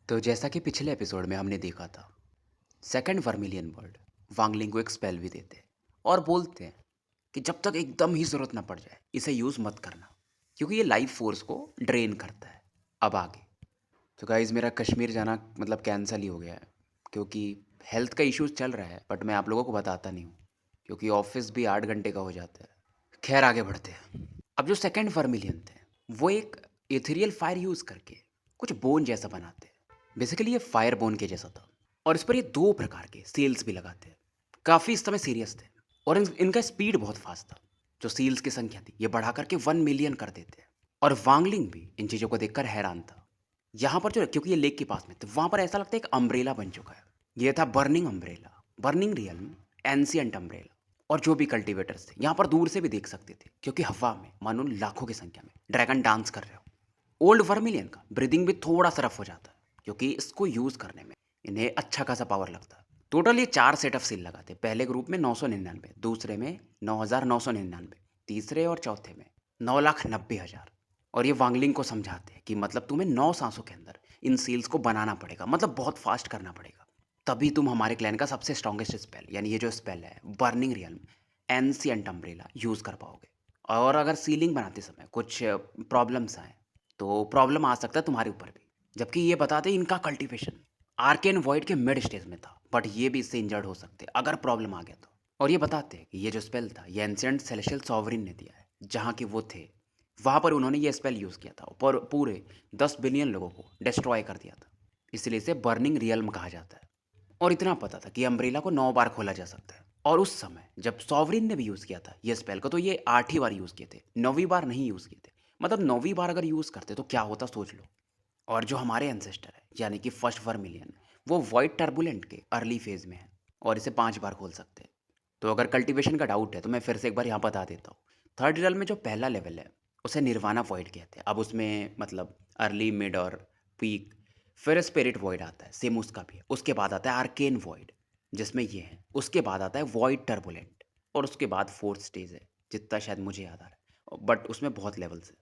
तो जैसा कि पिछले एपिसोड में हमने देखा था, सेकंड वर्मिलियन वर्ड वांगलिंग को एक स्पेल भी देते हैं और बोलते हैं कि जब तक एकदम ही ज़रूरत ना पड़ जाए इसे यूज़ मत करना, क्योंकि ये लाइफ फोर्स को ड्रेन करता है। अब आगे तो गाइज़ मेरा कश्मीर जाना मतलब कैंसिल ही हो गया है, क्योंकि हेल्थ का इश्यूज चल रहा है, बट मैं आप लोगों को बताता नहीं हूँ क्योंकि ऑफिस भी 8 घंटे का हो जाता है। खैर आगे बढ़ते हैं। अब जो सेकंड वर्मिलियन थे वो एक एथेरियल फायर यूज़ करके कुछ बोन जैसा बनाते हैं। बेसिकली ये फायर बोन के जैसा था और इस पर ये 2 प्रकार के सील्स भी लगाते हैं। काफ़ी इस समय सीरियस थे और इनका स्पीड बहुत फास्ट था। जो सील्स की संख्या थी ये बढ़ा करके 1 मिलियन कर देते हैं। और वांगलिंग भी इन चीज़ों को देखकर हैरान था। यहाँ पर जो, क्योंकि ये लेक के पास में थे, वहाँ पर ऐसा लगता है एक अम्ब्रेला बन चुका है। ये था burning umbrella, burning realm, ancient umbrella. और जो भी कल्टीवेटर्स थे यहाँ पर दूर से भी देख सकते थे, क्योंकि हवा में मानो लाखों की संख्या में ड्रैगन डांस कर रहे हो। ओल्ड वर्मिलियन का ब्रीदिंग भी थोड़ा सा रफ हो जाता है, क्योंकि इसको यूज़ करने में इन्हें अच्छा खासा पावर लगता है। टोटल ये 4 सेट ऑफ सील लगाते। पहले ग्रुप में 999, दूसरे में 9,999, तीसरे और चौथे में 9,90,000। और ये वांगलिंग को समझाते हैं कि मतलब तुम्हें 9 सांसों के अंदर इन सील्स को बनाना पड़ेगा, मतलब बहुत फास्ट करना पड़ेगा, तभी तुम हमारे क्लैन का सबसे स्ट्रॉन्गेस्ट स्पेल, यानी ये जो स्पेल है burning realm ancient umbrella, use कर पाओगे। और अगर सीलिंग बनाते समय कुछ प्रॉब्लम्स आए तो प्रॉब्लम आ सकता है तुम्हारे ऊपर भी। जबकि ये बताते इनका कल्टीवेशन आर्केन वॉइड के मिड स्टेज में था, बट ये भी इससे इंजर्ड हो सकते अगर प्रॉब्लम आ गया तो। और ये बताते हैं कि ये जो स्पेल था ये एंशिएंट सेलेस्टियल सॉवरिन ने दिया है। जहाँ कि वो थे वहाँ पर उन्होंने ये स्पेल यूज़ किया था और पूरे 10 बिलियन लोगों को डिस्ट्रॉय कर दिया था। इसलिए इसे बर्निंग रियल्म कहा जाता है। और इतना पता था कि अम्ब्रेला को 9 बार खोला जा सकता है। और उस समय जब सॉवरिन ने भी यूज़ किया था ये स्पेल को, तो ये 8 ही बार यूज़ किए थे, 9वीं बार नहीं यूज़ किए थे। मतलब 9वीं बार अगर यूज़ करते तो क्या होता सोच लो। और जो हमारे एंसेस्टर है यानी कि फर्स्ट वर्मिलियन, वो वाइट टर्बुलेंट के अर्ली फेज में है और इसे 5 बार खोल सकते हैं। तो अगर कल्टीवेशन का डाउट है तो मैं फिर से एक बार यहाँ बता देता हूँ। थर्ड रियल में जो पहला लेवल है उसे निर्वाणा वॉइड कहते हैं। अब उसमें मतलब अर्ली, मिड और पीक, फिर स्पिरिट वॉइड आता है, सेम उसका भी है। उसके बाद आता है आर्केन वॉइड जिसमें ये है। उसके बाद आता है वॉइड टर्बुलेंट और उसके बाद फोर्थ स्टेज है, जितना शायद मुझे याद आ रहा है, बट उसमें बहुत लेवल्स है।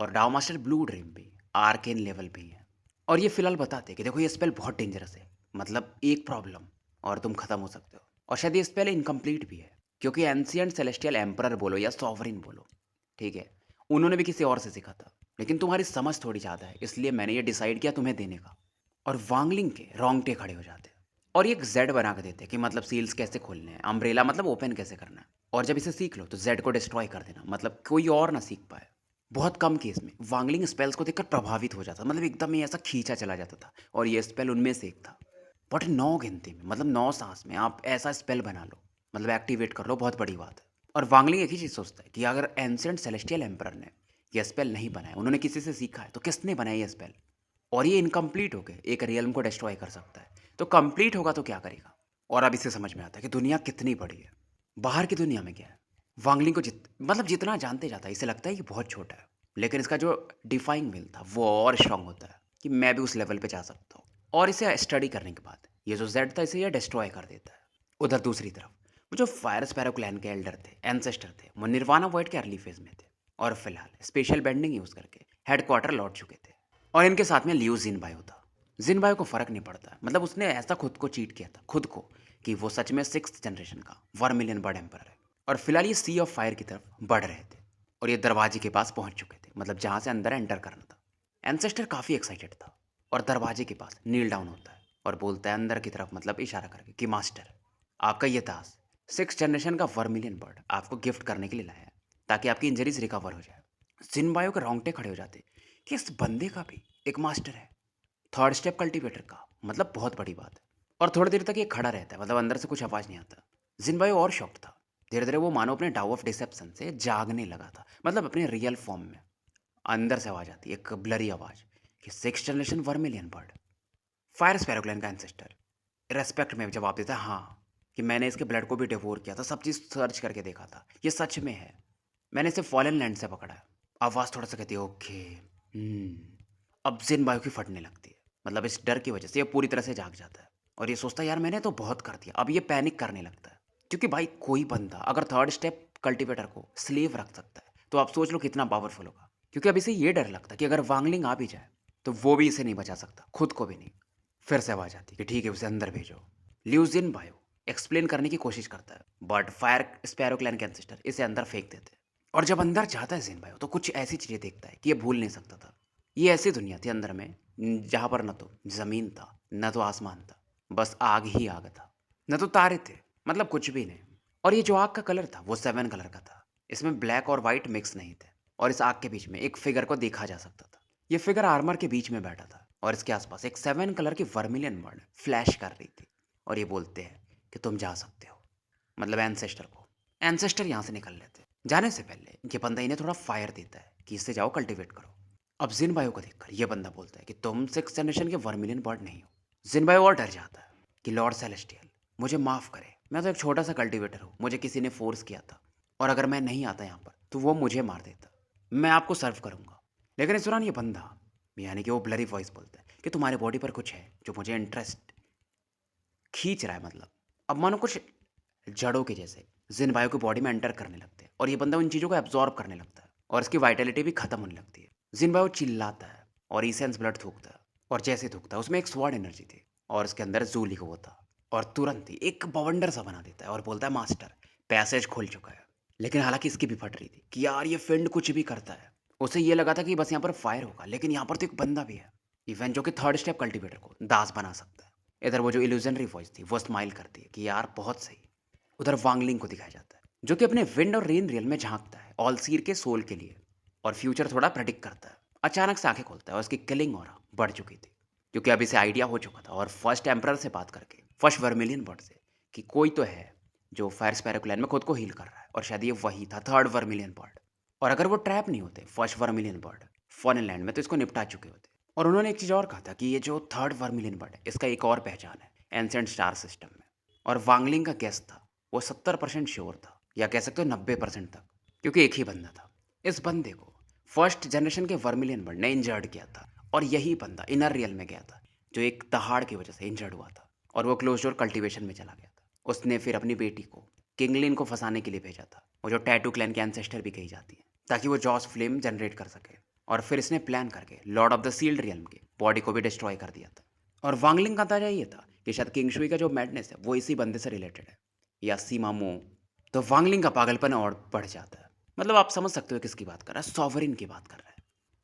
और डाव मास्टर ब्लू ड्रीम भी आर्केन लेवल पे ही है। और ये फिलहाल बताते हैं कि देखो ये स्पेल बहुत डेंजरस है, मतलब एक प्रॉब्लम और तुम खत्म हो सकते हो। और शायद ये स्पेल इनकम्प्लीट भी है, क्योंकि एंशिएंट सेलेस्टियल एम्परर बोलो या सॉवरिन बोलो, ठीक है, उन्होंने भी किसी और से सीखा था। लेकिन तुम्हारी समझ थोड़ी ज़्यादा है, इसलिए मैंने ये डिसाइड किया तुम्हें देने का। और वांगलिंग के रोंगटे खड़े हो जाते हैं और ये एक जेड बना के देते हैं कि मतलब सील्स कैसे खोलने हैं, अम्ब्रेला मतलब ओपन कैसे करना है। और जब इसे सीख लो तो जेड को डिस्ट्रॉय कर देना, मतलब कोई और ना सीख पाए। बहुत कम केस में वांगलिंग स्पेल्स को देखकर प्रभावित हो जाता, मतलब एकदम ही ऐसा खींचा चला जाता था। और ये स्पेल उनमें से एक था। बट 9 गिनती में, मतलब 9 सांस में आप ऐसा स्पेल बना लो, मतलब एक्टिवेट कर लो, बहुत बड़ी बात है। और वांगलिंग एक ही चीज़ सोचता है कि अगर एंशिएंट सेलेस्टियल एम्परर ने यह स्पेल नहीं बनाया, उन्होंने किसी से सीखा है, तो किसने बनाया ये स्पेल। और ये इनकम्प्लीट होकर एक रियल्म को डिस्ट्रॉय कर सकता है, तो कंप्लीट होगा तो क्या करेगा। और अब इससे समझ में आता है कि दुनिया कितनी बड़ी है। बाहर की दुनिया में क्या है, वांगलिंग को मतलब जितना जानते जाता है इसे लगता है कि बहुत छोटा है, लेकिन इसका जो डिफाइंग विल था वो और स्ट्रांग होता है कि मैं भी उस लेवल पे जा सकता हूँ। और इसे स्टडी करने के बाद ये जो जेड था इसे ये डिस्ट्रॉय कर देता है। उधर दूसरी तरफ वो जो फायर स्पैरो क्लैन के एल्डर थे, एंसेस्टर थे, वो निर्वाणा वॉइड के अर्ली फेज में थे और फिलहाल स्पेशल बेंडिंग यूज करके हेडक्वार्टर लौट चुके थे। और इनके साथ में लियो जिनबायो था। जिनबायो को फर्क नहीं पड़ता, मतलब उसने ऐसा खुद को चीट किया था खुद को कि वो सच में 6th जनरेशन का वर्मिलियन बर्ड एम्पर है। और फिलहाल ये सी ऑफ फायर की तरफ बढ़ रहे थे और ये दरवाजे के पास पहुंच चुके थे, मतलब जहां से अंदर एंटर करना था। एंसेस्टर काफ़ी एक्साइटेड था और दरवाजे के पास नील डाउन होता है और बोलता है अंदर की तरफ, मतलब इशारा करके कि मास्टर, आपका ये ताज 6th जनरेशन का वर्मिलियन बर्ड आपको गिफ्ट करने के लिए लाया है, ताकि आपकी इंजरीज रिकवर हो जाए। जिनबायो के रोंगटे खड़े हो जाते कि इस बंदे का भी एक मास्टर है, थर्ड स्टेप कल्टीवेटर का, मतलब बहुत बड़ी बात है। और थोड़ी देर तक ये खड़ा रहता है, मतलब अंदर से कुछ आवाज़ नहीं आता। जिनबायो और शॉक्ड था। धीरे धीरे वो मानो अपने डाउ ऑफ डिसेप्शन से जागने लगा था, मतलब अपने रियल फॉर्म में। अंदर से आवाज़ आती, एक ब्लरी आवाज़ कि 6th generation vermilion bird, fire स्पैरोग्लैन का एंसेस्टर। रेस्पेक्ट में जवाब देता है हाँ, कि मैंने इसके ब्लड को भी डिवोर किया था, सब चीज़ सर्च करके देखा था, ये सच में है, मैंने इसे फॉलन लैंड से पकड़ा है। आवाज़ थोड़ा सा कहती है ओके। अब जिन बायो की फटने लगती है, मतलब इस डर की वजह से ये पूरी तरह से जाग जाता है और ये सोचता है यार मैंने तो बहुत कर दिया। अब ये पैनिक करने लगता है, क्योंकि भाई कोई बंदा अगर थर्ड स्टेप कल्टीवेटर को स्लेव रख सकता है तो आप सोच लो कितना पावरफुल होगा। क्योंकि अब इसे ये डर लगता है कि अगर वांगलिंग आ भी जाए तो वो भी इसे नहीं बचा सकता, खुद को भी नहीं। फिर से आवाज़ आती है कि ठीक है, उसे अंदर भेजो। लिऊ जिनबायो एक्सप्लेन करने की कोशिश करता है, बट फायर स्पैरो क्लैन के एंसेस्टर इसे अंदर फेंक देते हैं। और जब अंदर जाता है जिनबायो तो कुछ ऐसी चीज़ें देखता है कि ये भूल नहीं सकता था। ये ऐसी दुनिया थी अंदर में जहाँ पर न तो ज़मीन था, न तो आसमान था, बस आग ही आग था। न तो तारे थे, मतलब कुछ भी नहीं। और ये जो आग का कलर था वो 7 कलर का था। इसमें ब्लैक और वाइट मिक्स नहीं थे। और इस आग के बीच में एक फिगर को देखा जा सकता था। ये फिगर आर्मर के बीच में बैठा था और इसके आसपास एक 7 कलर की वर्मिलियन बर्ड फ्लैश कर रही थी। और ये बोलते हैं कि तुम जा सकते हो, मतलब एंसेस्टर को। एंसेस्टर यहाँ से निकल लेते। जाने से पहले ये बंदा इन्हें थोड़ा फायर देता है कि इससे जाओ कल्टीवेट करो। अब जिनबायो को देखकर ये बंदा बोलता है कि तुम 6 जनरेशन के वर्मिलियन बर्ड नहीं हो। जिनबायो और डर जाता है कि लॉर्ड सेलेस्टियल मुझे माफ़ करे, मैं तो एक छोटा सा कल्टीवेटर हूँ, मुझे किसी ने फोर्स किया था और अगर मैं नहीं आता यहाँ पर तो वो मुझे मार देता। मैं आपको सर्व करूँगा। लेकिन इस दौरान ये बंदा, यानी कि वो ब्लरी वॉइस बोलता है कि तुम्हारे बॉडी पर कुछ है जो मुझे इंटरेस्ट खींच रहा है, मतलब अब मानो कुछ जड़ों के जैसे जिन बायो की बॉडी में एंटर करने लगते हैं और ये बंदा उन चीज़ों को एब्जॉर्ब करने लगता है और इसकी वाइटलिटी भी खत्म होने लगती है। जिन बायो चिल्लाता है और इसेंस ब्लड थूकता है और जैसे थूकता है उसमें एक स्वॉर्ड एनर्जी थी और उसके अंदर जूली को वो था और तुरंत ही एक बवंडर सा बना देता है और बोलता है मास्टर पैसेज खुल चुका है। लेकिन हालांकि इसकी भी फट रही थी कि यार ये फिंड कुछ भी करता है। उसे ये लगा था कि बस यहाँ पर फायर होगा, लेकिन यहाँ पर तो एक बंदा भी है इवन जो कि थर्ड स्टेप कल्टीवेटर को दास बना सकता है। इधर वो जो इल्यूजनरी वॉइस थी वो स्माइल करती है कि यार बहुत सही। उधर वांगलिंग को दिखाया जाता है जो कि अपने विंड और रेन रियल में झांकता है ऑलसीर के सोल के लिए और फ्यूचर थोड़ा प्रेडिक्ट करता है। अचानक से आंखें खोलता है और उसकी किलिंग ऑरा बढ़ चुकी थी क्योंकि अभी से आइडिया हो चुका था और फर्स्ट एम्परर से बात करके फर्स्ट वर्मिलियन बर्ड से कि कोई तो है जो फायर स्पैरोक्लैन में खुद को हील कर रहा है और शायद ये वही था थर्ड वर्मिलियन बर्ड। और अगर वो ट्रैप नहीं होते first vermilion bird foreign land में तो इसको निपटा चुके होते। और उन्होंने एक चीज़ और कहा था कि ये जो थर्ड वर्मिलियन बर्ड है इसका एक और पहचान है एंसेंट स्टार सिस्टम में। और वांगलिंग का गेस था वो 70% श्योर था या कह सकते हो 90% तक, क्योंकि एक ही बंदा था। इस बंदे को फर्स्ट जनरेशन के वर्मिलियन बर्ड ने इंजर्ड किया था और यही बंदा इनर रियल में गया था जो एक दहाड़ की वजह से इंजर्ड हुआ था और वो क्लोज डोर कल्टीवेशन में चला गया था। उसने फिर अपनी बेटी को किंगलिन को फंसाने के लिए भेजा था, वो जो टैटू क्लैन के एंसेस्टर भी कही जाती है, ताकि वो जॉस फ्लेम जनरेट कर सके। और फिर इसने प्लान करके lord of the sealed realm के बॉडी को भी डिस्ट्रॉय कर दिया था। और वांगलिंग का अंदाजा ये था कि शायद किंगशुई का जो मैडनेस है वो इसी बंदे से रिलेटेड है या सीमा मो। तो वांगलिंग का पागलपन और बढ़ जाता है। मतलब आप समझ सकते हो किसकी बात कर रहा है, सॉवरिन की बात कर रहा है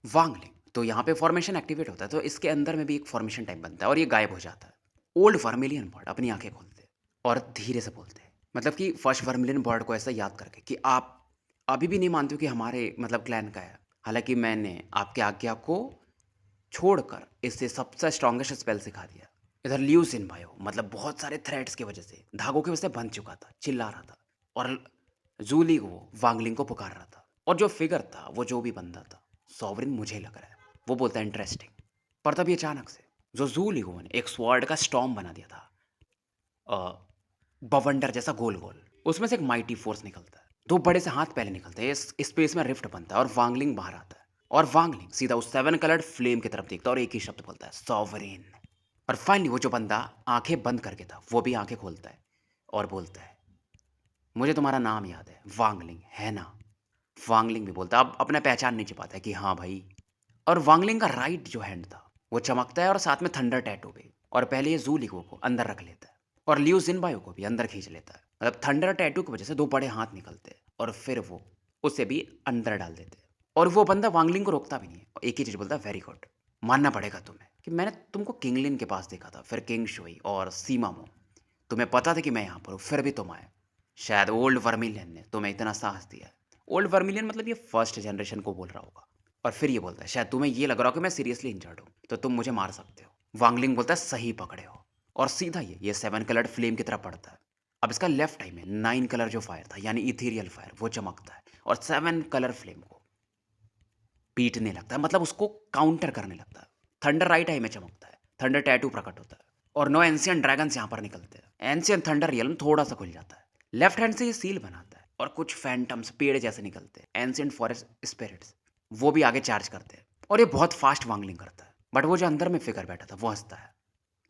वांगलिंग। तो यहाँ पे फॉर्मेशन एक्टिवेट होता है तो इसके अंदर में भी एक फॉर्मेशन टाइप बनता है और ये गायब हो जाता है। ओल्ड वर्मिलियन बर्ड अपनी आंखें खोलते हैं और धीरे से बोलते हैं, मतलब कि फर्स्ट वर्मिलियन बर्ड को ऐसा याद करके कि आप अभी भी नहीं मानते हो कि हमारे मतलब क्लैन का है, हालांकि मैंने आपके आज्ञा को छोड़कर इससे सबसे स्ट्रॉन्गेस्ट स्पेल सिखा दिया। इधर लियू जिनबायो मतलब बहुत सारे थ्रेड्स की वजह से धागों की वजह से बंध चुका था, चिल्ला रहा था और जूली को वांगलिंग को पुकार रहा था। और जो फिगर था वो जो भी बंदा था सॉवरिन मुझे लग रहा है, वो बोलता है इंटरेस्टिंग। पर तभी अचानक से जो जूली को ने एक स्वॉर्ड का स्टॉर्म बना दिया था, बवंडर जैसा गोल गोल, उसमें से एक माइटी फोर्स निकलता है। दो बड़े से हाथ पहले निकलते हैं, इस स्पेस में रिफ्ट बनता है और वांगलिंग बाहर आता है। और वांगलिंग सीधा उस 7 कलर्ड फ्लेम की तरफ देखता है और एक ही शब्द बोलता है सॉवरेन। और फाइनली वो जो बंदा आंखें बंद करके था वो भी आंखें खोलता है और बोलता है मुझे तुम्हारा नाम याद है, वांगलिंग है ना। वांगलिंग भी बोलता है, अब अपना पहचान नहीं छिपाता है कि हाँ भाई। और वांगलिंग का राइट जो हैंड था वो चमकता है और साथ में थंडर टैटू भी। और पहले ये जू लिगो को अंदर रख लेता है और लियू जिनबायो को भी अंदर खींच लेता है। मतलब थंडर टैटू की वजह से दो बड़े हाथ निकलते हैं और फिर वो उसे भी अंदर डाल देते हैं। और वो बंदा वांगलिंग को रोकता भी नहीं है और एक ही चीज़ बोलता है वेरी गुड, मानना पड़ेगा तुम्हें कि मैंने तुमको किंगलिन के पास देखा था, फिर किंग शुई और सीमा मो। तुम्हें पता था कि मैं यहाँ पर हूँ फिर भी तुम आए। शायद ओल्ड वर्मिलियन ने तुम्हें इतना साहस दिया है। ओल्ड वर्मिलियन मतलब ये फर्स्ट जनरेशन को बोल रहा होगा। और फिर ये बोलता है शायद तुम्हें ये लग रहा हो कि मैं सीरियसली इंजर्ड हूँ तो तुम मुझे मार सकते हो। वांगलिंग बोलता है सही पकड़े हो और सीधा ये 7 कलर्ड फ्लेम की तरफ पड़ता है। अब इसका लेफ्ट आई में 9 कलर जो फायर था यानी इथेरियल फायर वो चमकता है और 7 कलर फ्लेम को पीटने लगता है, मतलब उसको काउंटर करने लगता है। थंडर राइट आई में चमकता है, थंडर टैटू प्रकट होता है और 9 एंशियन ड्रैगन्स यहाँ पर निकलते हैं। एंशियन थंडर रियल्म थोड़ा सा खुल जाता है, लेफ्ट हैंड से ये सील बनाता है और कुछ फैंटम्स पेड़ जैसे निकलते हैं, एंशियंट फॉरेस्ट स्पिरिट्स, वो भी आगे चार्ज करते हैं और ये बहुत फास्ट वांगलिंग करता है। बट वो जो अंदर में फिगर बैठा था वो हंसता है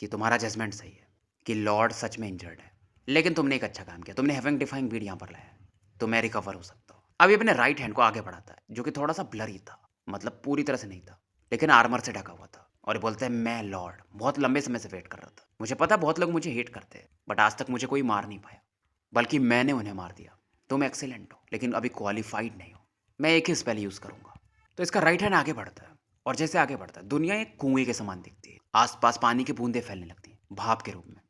कि तुम्हारा जजमेंट सही है कि लॉर्ड सच में इंजर्ड है, लेकिन तुमने एक अच्छा काम किया, तुमने हेवन डिफाइंग बीड यहाँ पर लाया है तो मैं रिकवर हो सकता हूँ। अब ये अपने राइट हैंड को आगे बढ़ाता है जो कि थोड़ा सा ब्लरी था, मतलब पूरी तरह से नहीं था लेकिन आर्मर से ढका हुआ था और ये बोलता है मैं लॉर्ड बहुत लंबे समय से वेट कर रहा था। मुझे पता बहुत लोग मुझे हेट करते हैं बट आज तक मुझे कोई मार नहीं पाया, बल्कि मैंने उन्हें मार दिया। तुम एक्सीलेंट हो लेकिन अभी क्वालिफाइड नहीं हो। मैं एक ही स्पेल यूज़ करूंगा। तो इसका राइट हैंड आगे बढ़ता है और जैसे आगे बढ़ता है दुनिया एक कुएं के समान दिखती है। आसपास पानी की बूंदें फैलने लगती हैं भाप के रूप में।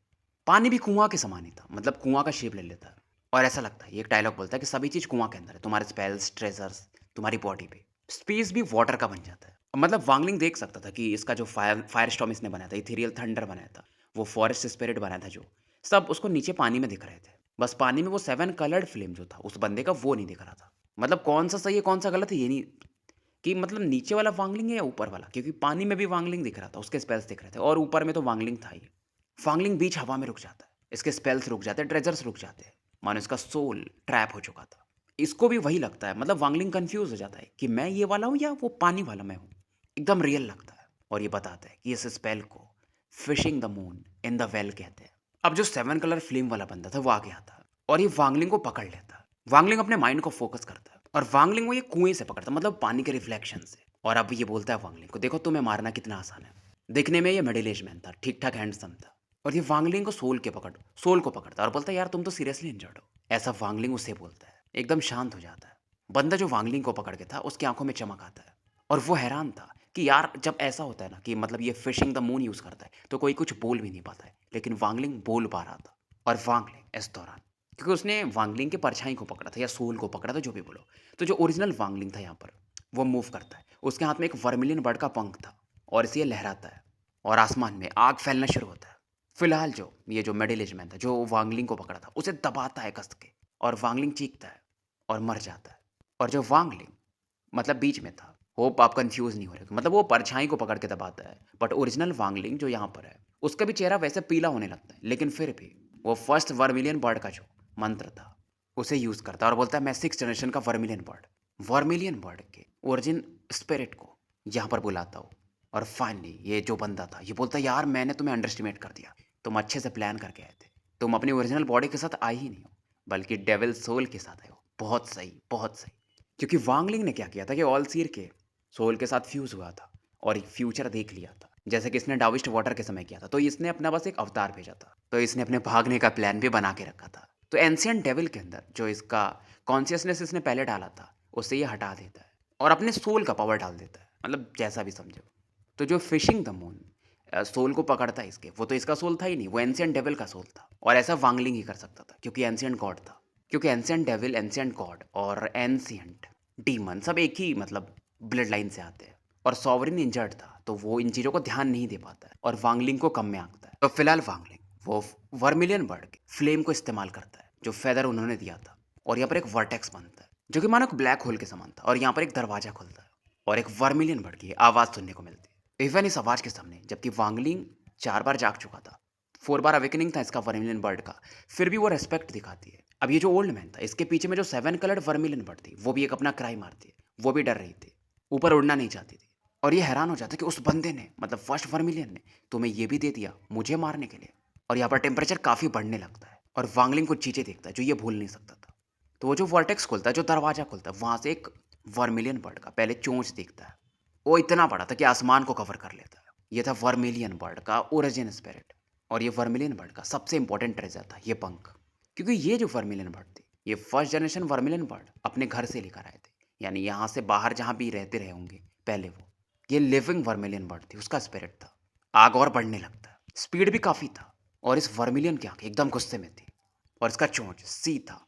पानी भी कुआं के समान ही था, मतलब कुआं का शेप ले लेता है। और ऐसा लगता है, ये एक डायलॉग बोलता है कि सभी चीज़ कुआं के अंदर है, तुम्हारे स्पेल्स, ट्रेजर्स, तुम्हारी बॉडी पे। स्पेस भी वाटर का बन जाता है। मतलब वांगलिंग देख सकता था कि इसका जो फायर फायर स्टॉर्म इसने बनाया था, इथेरियल थंडर बनाया था, वो फॉरेस्ट स्पिरिट बनाया था, जो सब उसको नीचे पानी में दिख रहे थे। बस पानी में वो 7 कलर्ड फ्लेम जो था उस बंदे का, वो नहीं दिख रहा था। मतलब कौन सा सही है कौन सा गलत है ये नहीं, कि मतलब नीचे वाला वांगलिंग है या ऊपर वाला, क्योंकि पानी में भी वांगलिंग दिख रहा था, उसके स्पेल्स दिख रहे थे, और ऊपर में तो वांगलिंग था ही। वांगलिंग बीच हवा में रुक जाता है, इसके स्पेल्स रुक जाते हैं, ट्रेजर्स रुक जाते हैं, मानो इसका सोल ट्रैप हो चुका था। इसको भी वही लगता है, मतलब वांगलिंग कंफ्यूज हो जाता है कि मैं ये वाला हूँ या वो पानी वाला मैं हूँ। एकदम रियल लगता है। और ये बताता है कि इस स्पेल को fishing the moon in the well कहते हैं। अब जो 7 कलर फ्लेम वाला बंदा था वो आगे आता है और ये वांगलिंग को पकड़ लेता है। वांगलिंग अपने माइंड को फोकस करता है और वांगलिंग को ये कुएं से पकड़ता है, मतलब पानी के रिफ्लेक्शन से। और अब ये बोलता है वांगलिंग को, देखो तुम्हें मारना कितना आसान है। दिखने में ये मिडिल एज मैन था, ठीक ठाक हैंडसम था। और ये वांगलिंग को सोल को पकड़ता है और बोलता है यार तुम तो सीरियसली इंजर्ड हो। ऐसा वांगलिंग उसे बोलता है। एकदम शांत हो जाता है। बंदा जो वांगलिंग को पकड़ के था उसकी आंखों में चमक आता है और वो हैरान था कि यार जब ऐसा होता है ना कि मतलब ये फिशिंग द मून यूज करता है तो कोई कुछ बोल भी नहीं पाता है, लेकिन वांगलिंग बोल पा रहा था। और वांगलिंग इस दौरान, क्योंकि उसने वांगलिंग के परछाई को पकड़ा था या सोल को पकड़ा था, जो भी बोलो, तो जो ओरिजिनल वांगलिंग था यहाँ पर वो मूव करता है। उसके हाथ में एक वर्मिलियन बर्ड का पंख था और इसे ये लहराता है और आसमान में आग फैलना शुरू होता है। फिलहाल जो ये जो मिडिल एज मैन था जो वांगलिंग को पकड़ा था उसे दबाता है कस के, और वांगलिंग चीखता है और मर जाता है। और जो वांगलिंग मतलब बीच में था, होप आप कंफ्यूज नहीं हो रहे, मतलब वो परछाई को पकड़ के दबाता है, बट ओरिजिनल वांगलिंग जो यहाँ पर है उसका भी चेहरा वैसे पीला होने लगता है, लेकिन फिर भी वो फर्स्ट वर्मिलियन बर्ड का जो मंत्र था उसे यूज करता है और बोलता है मैं 6 जनरेशन का वर्मिलियन बर्ड के ओरिजिन स्पिरिट को यहाँ पर बुलाता हूँ। और फाइनली ये जो बंदा था ये बोलता है यार मैंने तुम्हें अंडरस्टिमेट कर दिया, तुम अच्छे से प्लान करके आए थे, तुम अपनी ओरिजिनल बॉडी के साथ आए ही नहीं हो बल्कि डेविल सोल के साथ आए हो। बहुत सही बहुत सही। क्योंकि वांगलिंग ने क्या किया था कि ऑल सीर के सोल के साथ फ्यूज हुआ था और एक फ्यूचर देख लिया था, जैसे कि इसने डाविस्ट वाटर के समय किया था। तो इसने अपना बस एक अवतार भेजा था, तो इसने अपने भागने का प्लान भी बना के रखा था। तो एंशियंट डेविल के अंदर जो इसका कॉन्शियसनेस इसने पहले डाला था उससे ये हटा देता है और अपने सोल का पावर डाल देता है, मतलब जैसा भी समझो। तो जो फिशिंग द मून सोल को पकड़ता है इसके, वो तो इसका सोल था ही नहीं, वो एंशियंट डेविल का सोल था। और ऐसा वांगलिंग ही कर सकता था क्योंकि एंशियंट गॉड था। क्योंकि एंशियंट डेविल, एंशियंट गॉड और एंशियंट डीमन सब एक ही मतलब ब्लड लाइन से आते हैं। और सॉवरिन इंजर्ड था तो वो इन चीज़ों को ध्यान नहीं दे पाता है और वांगलिंग को कम में आंकता है। तो फिलहाल वांगलिंग वो वर्मिलियन बर्ड के फ्लेम को इस्तेमाल करता है जो फेदर उन्होंने दिया था, और यहाँ पर एक वर्टेक्स बनता है जो कि मानो एक ब्लैक होल के समान था, और यहाँ पर एक दरवाजा खुलता है और एक वर्मिलियन बर्ड की आवाज़ सुनने को मिलती है। इवन इस आवाज़ के सामने जबकि वांगलिंग 4 बार जाग चुका था, 4 बार अवेकनिंग था इसका वर्मिलियन बर्ड का, फिर भी वो रेस्पेक्ट दिखाती है। अब ये जो ओल्ड मैन था इसके पीछे में जो 7 कलर्ड वर्मिलियन बर्ड थी वो भी एक अपना क्राई मारती है, वो भी डर रही थी, ऊपर उड़ना नहीं चाहती थी। और ये हैरान हो जाता है कि उस बंदे ने, मतलब फर्स्ट वर्मिलियन ने, तुम्हें ये भी दे दिया मुझे मारने के लिए। और यहाँ पर टेम्परेचर काफ़ी बढ़ने लगता है और वांगलिंग कुछ चीज़ें देखता है जो ये भूल नहीं सकता था। तो वो जो वर्टेक्स खुलता है, जो दरवाज़ा खुलता है, वहाँ से एक वर्मिलियन बर्ड का पहले चोंच दिखता है। वो इतना बड़ा था कि आसमान को कवर कर लेता है। ये था वर्मिलियन बर्ड का ओरिजिन स्पिरिट। और ये वर्मिलियन बर्ड का सबसे इंपॉर्टेंट ट्रेजर था ये पंख, क्योंकि ये जो वर्मिलियन बर्ड थी ये फर्स्ट जनरेशन वर्मिलियन बर्ड अपने घर से लेकर आए थे, यानी यहाँ से बाहर जहाँ भी रहते रहे होंगे पहले वो। ये लिविंग वर्मिलियन बर्ड थी, उसका स्पिरिट था। आग और बढ़ने लगता है, स्पीड भी काफ़ी था, और इस वर्मिलियन की आंख एकदम गुस्से में थी और इसका चोंच सीधा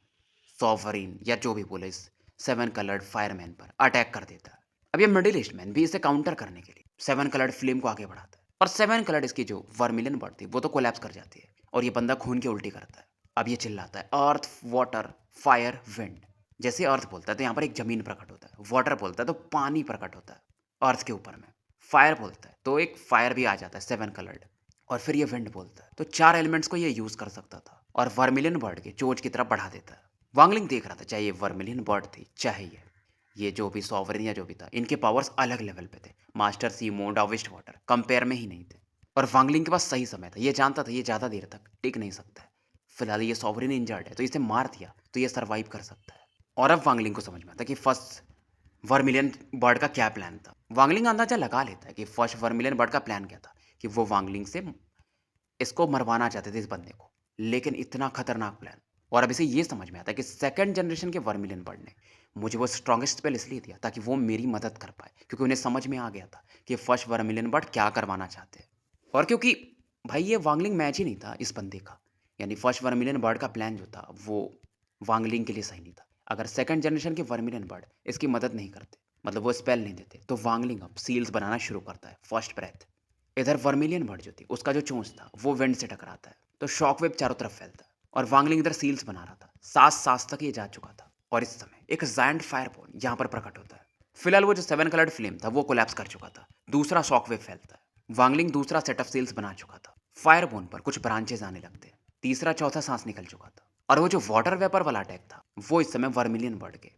सॉवरिन या जो भी बोले इस 7 कलर्ड फायरमैन पर अटैक कर देता है। अब ये मिडिल ईस्ट मैन भी इसे काउंटर करने के लिए 7 कलर्ड फ्लेम को आगे बढ़ाता है और 7 कलर्ड इसकी जो वर्मिलियन बर्ड थी वो तो कोलैप्स कर जाती है और ये बंदा खून की उल्टी करता है। अब ये चिल्लाता है अर्थ वाटर फायर विंड। जैसे अर्थ बोलता है तो यहाँ पर एक जमीन प्रकट होता है, वाटर बोलता है तो पानी प्रकट होता है अर्थ के ऊपर में, फायर बोलता है तो एक फायर भी आ जाता है 7 कलर्ड, और फिर ये विंड बोलता है तो 4 एलिमेंट्स को ये यूज कर सकता था और वर्मिलियन बर्ड के चोच की तरफ बढ़ा देता है। वांगलिंग देख रहा था चाहे ये वर्मिलियन बर्ड थी चाहे ये जो भी सॉवरिन या जो भी था, इनके पावर्स अलग लेवल पे थे। मास्टर सी मोड डाविस्ट वाटर कंपेयर में ही नहीं थे। और वांगलिंग के पास सही समय था, ये जानता था ये ज़्यादा देर तक टिक नहीं सकता है। फिलहाल ये सॉवरिन इंजर्ड है तो इसे मार दिया तो ये सर्वाइव कर सकता है। और अब वांगलिंग को समझ में आता कि फर्स्ट वर्मिलियन बर्ड का क्या प्लान था। वांगलिंग अंदाजा लगा लेता है कि फर्स्ट वर्मिलियन बर्ड का प्लान क्या था, कि वो वांगलिंग से इसको मरवाना चाहते थे इस बंदे को, लेकिन इतना खतरनाक प्लान। और अब इसे ये समझ में आता है कि सेकंड जनरेशन के वर्मिलियन बर्ड ने मुझे वो स्ट्रॉन्गेस्ट स्पेल इसलिए दिया ताकि वो मेरी मदद कर पाए, क्योंकि उन्हें समझ में आ गया था कि फर्स्ट वर्मिलियन बर्ड क्या करवाना चाहते हैं। और क्योंकि भाई ये वांगलिंग मैच ही नहीं था इस बंदे का, यानी फर्स्ट वर्मिलियन बर्ड का प्लान जो था वो वांगलिंग के लिए सही नहीं था। अगर सेकंड जनरेशन के वर्मिलियन बर्ड इसकी मदद नहीं करते, मतलब वो स्पेल नहीं देते, तो वांगलिंग अब सील्स बनाना शुरू करता है फर्स्ट ब्रेथ। इधर वर्मिलियन बर्ड जो थी उसका जो चोंच था वो विंड से टकराता है, तो शॉक वेव चारों तरफ फैलता है। और वांगलिंग इधर सील्स बना रहा था, सांस सांस तक ये जा चुका था। और इस समय एक जायंट फायरबॉल यहाँ पर प्रकट होता है। फिलहाल वो जो 7 कलर्ड फ्लेम था वो कोलैप्स कर चुका था, दूसरा शॉक वेव फैलता है। वांगलिंग दूसरा सेट ऑफ सील्स बना चुका था। फायरबोन पर कुछ ब्रांचेस आने लगते हैं, तीसरा चौथा सांस निकल चुका था। और वो जो वाटर वेपर वाला अटैक था वो इस समय वर्मिलियन बर्ड के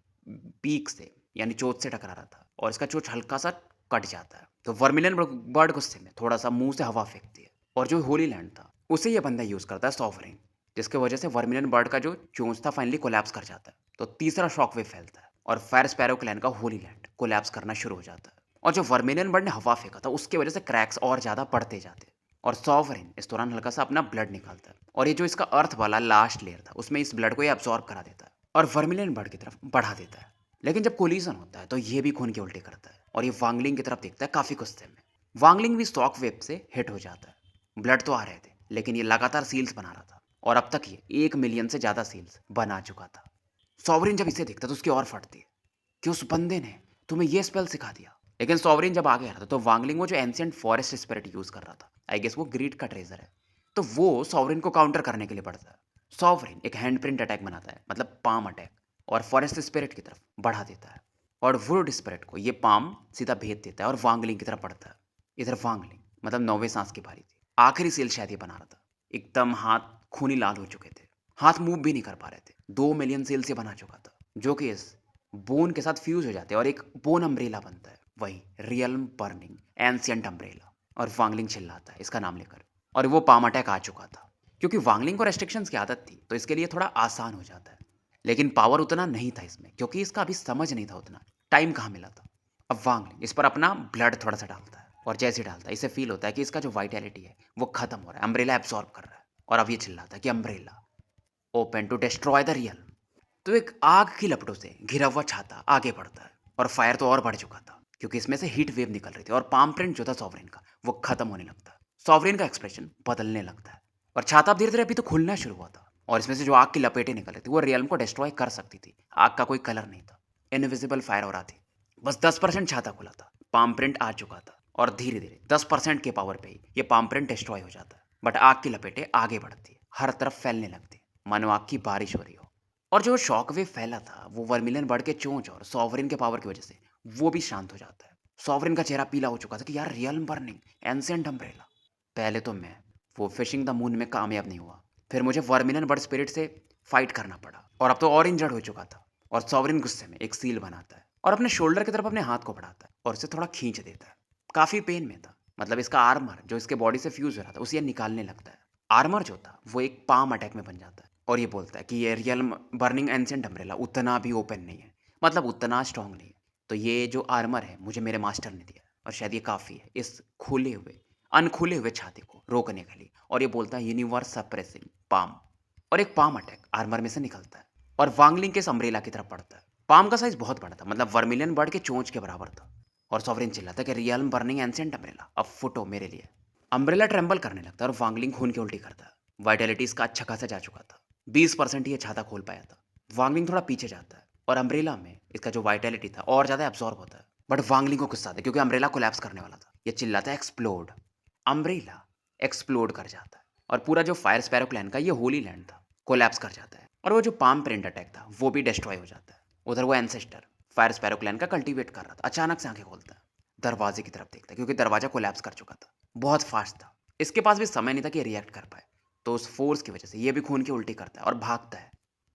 पीक से यानी चोंच से टकरा रहा था, और इसका चोंच हल्का सा कट जाता है। तो वर्मिलियन बर्ड गुस्से में थोड़ा सा मुंह से हवा फेंकती है, और जो होली लैंड था उसे ये बंदा यूज करता है सॉवरेन, जिसकी वजह से वर्मिलियन बर्ड का जो चोंच था फाइनली कोलैप्स कर जाता है। तो तीसरा शॉकवेव फैलता है और फायर स्पैरो क्लैन का होली लैंड कोलैप्स करना शुरू हो जाता है। और जो वर्मिलियन बर्ड ने हवा फेंका था उसकी वजह से क्रैक्स और ज्यादा बढ़ते जाते हैं। और सॉवरेन इस दौरान हल्का सा अपना ब्लड निकालता है, और ये जो इसका अर्थ वाला लास्ट लेयर था उसमें इस ब्लड को ये अब्सॉर्ब करा देता है और वर्मिलियन बर्ड की तरफ बढ़ा देता है। लेकिन जब कोलिजन होता है तो ये भी खून के उल्टे करता है, और ये वांगलिंग की तरफ देखता है काफी गुस्से में। वांगलिंग भी शॉक वेव से हिट हो जाता है। ब्लड तो आ रहे थे, लेकिन ये लगातार सील्स बना रहा था, और अब तक ये 1 मिलियन से ज्यादा सील्स बना चुका था। सॉवरिन जब इसे देखता तो उसकी और फटती है कि उस बंदे ने तुम्हें ये स्पेल सिखा दिया। लेकिन सॉवरिन जब आगे आ रहा था तो वांगलिंग वो जो एंशिएंट फॉरेस्ट स्पिरिट यूज कर रहा था, आई गेस वो ग्रीड का ट्रेजर है, तो वो सॉवरिन को काउंटर करने के लिए बढ़ता है। सॉवरिन एक हैंड प्रिंट अटैक बनाता है, मतलब पाम अटैक, और फॉरेस्ट स्पिरिट की तरफ बढ़ा देता है। और वुड स्पिरिट को ये पाम सीधा भेज देता है और वांगलिंग की तरफ बढ़ता है। इधर वांगलिंग मतलब 9वें सांस की बारी थी, आखिरी सेल शायद ये बना रहा था। एकदम हाथ खूनी लाल हो चुके थे, हाथ मूव भी नहीं कर पा रहे थे। 2 मिलियन सेल से बना चुका था, जो कि इस बोन के साथ फ्यूज हो जाते हैं और एक बोन अम्ब्रेला बनता है, वही रियल्म बर्निंग एंशिएंट अम्ब्रेला। और वांगलिंग चिल्लाता है इसका नाम लेकर, और वो पाम अटैक आ चुका था। क्योंकि वांगलिंग को रेस्ट्रिक्शंस की आदत थी तो इसके लिए थोड़ा आसान हो जाता है, लेकिन पावर उतना नहीं था इसमें, क्योंकि इसका अभी समझ नहीं था उतना टाइम कहाँ मिला था। अब वांगलिंग इस पर अपना ब्लड थोड़ा सा डालता है, और जैसे डालता है इसे फील होता है कि इसका जो वाइटैलिटी है वो खत्म हो रहा है, अम्ब्रेला एब्सॉर्ब कर रहा है। और अब ये चिल्लाता है कि umbrella open to destroy the real. तो एक आग की लपटों से घिरा हुआ छाता आगे बढ़ता है, और फायर तो और बढ़ चुका था क्योंकि इसमें से हीट वेव निकल रही थी, और पाम प्रिंट जो था सॉवरेन का वो खत्म होने लगता है। सॉवरेन का एक्सप्रेशन बदलने लगता है, और छाता अब धीरे धीरे अभी तो खुलना शुरू हुआ था, और इसमें से जो आग की लपेटें निकल रही थी वो रियल्म को डिस्ट्रॉय कर सकती थी। आग का कोई कलर नहीं था, इनविजिबल फायर हो रहा थी। बस 10% छाता खुला था, पाम प्रिंट आ चुका था, और धीरे धीरे 10% के पावर पे ही ये पाम प्रिंट डिस्ट्रॉय हो जाता है। बट आग की लपेटें आगे बढ़ती है, हर तरफ फैलने लगती है, मानो आग की बारिश हो रही हो। और जो शॉकवेव फैला था वो वर्मिलियन बर्ड के चोंच और सॉवरिन के पावर की वजह से वो भी शांत हो जाता है। सॉवरिन का चेहरा पीला हो चुका था कि यार रियल्म बर्निंग एंशिएंट अम्ब्रेला। पहले तो मैं वो फिशिंग द मून में कामयाब नहीं हुआ, फिर मुझे वर्मिलियन बर्ड स्पिरिट से फाइट करना पड़ा, और अब तो और इंजर्ड हो चुका था। और सॉवरिन गुस्से में एक सील बनाता है और अपने शोल्डर की तरफ अपने हाथ को बढ़ाता है और उसे थोड़ा खींच देता है। काफी पेन में था, मतलब इसका आर्मर जो इसके बॉडी से फ्यूज हो रहा था उसे ये निकालने लगता है। आर्मर जो था वो एक पाम अटैक में बन जाता है, और ये बोलता है कि ये रियल बर्निंग एंशिएंट अम्ब्रेला उतना भी ओपन नहीं है, मतलब उतना स्ट्रांग नहीं है। तो ये जो आर्मर है मुझे मेरे मास्टर ने दिया, और शायद ये काफ़ी है इस खुले हुए अनखुले हुए छाते को रोकने के लिए। और ये बोलता है यूनिवर्स सप्रेसिंग पाम, और एक पाम अटैक आर्मर में से निकलता है और वांगलिंग के इस अम्ब्रेला की तरफ पड़ता है। पाम का साइज बहुत बड़ा था, मतलब वर्मिलियन बर्ड के चोंच के बराबर था। और सॉवरेन चिल्लाता है कि रियल बर्निंग एंशिएंट अम्ब्रेला अब फुटो मेरे लिए। अम्ब्रेला ट्रेम्बल करने लगता है और वांगलिंग खून की उल्टी करता है। वाइटैलिटी इसका अच्छा खासा जा चुका था, 20% ही ये छाता खोल पाया था। वांगलिंग थोड़ा पीछे जाता है और अम्ब्रेला में इसका जो वाइटैलिटी था और ज़्यादा एब्जॉर्ब होता है। बट वांगलिंग को गुस्सा आता है क्योंकि अम्ब्रेला कोलैप्स करने वाला था। ये चिल्लाता है एक्सप्लोड। अम्ब्रेला एक्सप्लोड कर जाता है, और पूरा जो फायर स्पैरो क्लैन का ये होली लैंड था कोलैप्स कर जाता है, और वो जो पाम प्रिंट अटैक था वो भी डिस्ट्रॉय हो जाता है। उधर वो एंसेस्टर फायर स्पैरो क्लैन का कल्टीवेट कर रहा था, अचानक से आंखें खोलता है, दरवाजे की तरफ देखता है क्योंकि दरवाजा कोलैप्स कर चुका था। बहुत फास्ट था, इसके पास भी समय नहीं था कि रिएक्ट कर पाए, तो उस फोर्स की वजह से ये भी खून की उल्टी करता है और भागता है।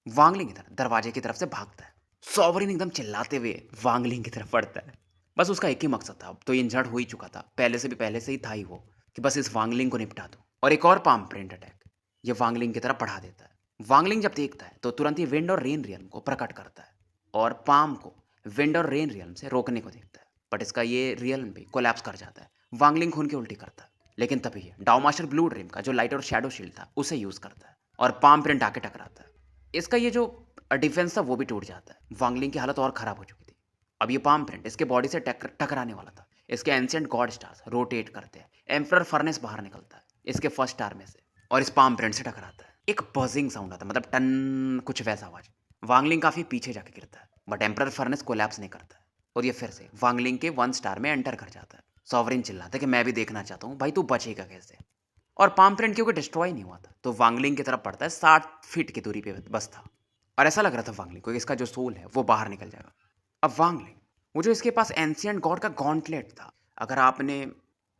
वांगलिंग इधर दरवाजे की तरफ से भागता है। सॉवरिन एकदम चिल्लाते हुए वांगलिंग की तरफ बढ़ता है। बस उसका एक ही मकसद था, अब तो इंजर्ड हो ही चुका था, पहले से ही था ही वो, कि बस इस वांगलिंग को निपटा दो। और एक और पाम प्रिंट अटैक ये वांगलिंग की तरफ बढ़ा देता है। वांगलिंग जब देखता है तो तुरंत ही विंड और रेन रियल्म को प्रकट करता है और पाम को विंड और रेन रियल्म से रोकने को देखता है, बट इसका ये रियल्म भी कोलैप्स कर जाता है। वांगलिंग खून की उल्टी करता है, लेकिन तभी ये डाउमास्टर ब्लू ड्रीम का जो लाइट और शैडो शील्ड था उसे यूज करता है और पाम प्रिंट आके टकराता है। इसका ये जो डिफेंस था वो भी टूट जाता है। वांगलिंग की हालत और खराब हो चुकी थी। अब ये पाम प्रिंट इसके बॉडी से टकराने वाला था। इसके एंशिएंट गॉड स्टार्स रोटेट करते हैं। एम्परर फर्नेस बाहर निकलता है इसके फर्स्ट स्टार में से और इस पाम प्रिंट से टकराता है। एक बजिंग साउंड आता है, मतलब टन कुछ वैसा आवाज। वांगलिंग काफी पीछे जाके गिरता है, बट एम्परर फर्नेस कोलैप्स नहीं करता है और ये फिर से वांगलिंग के 1 स्टार में एंटर कर जाता है। सॉवरिन चिल्लाता है कि मैं भी देखना चाहता हूँ भाई, तू बचेगा कैसे। और पाम प्रिंट क्योंकि डिस्ट्रॉय नहीं हुआ था तो वांगलिंग की तरफ पड़ता है। 60 फीट की दूरी पे बस था और ऐसा लग रहा था वांगलिंग को कि इसका जो सोल है वो बाहर निकल जाएगा। अब वांगलिंग, वो जो इसके पास एंशिएंट गॉड का गॉन्टलेट था, अगर आपने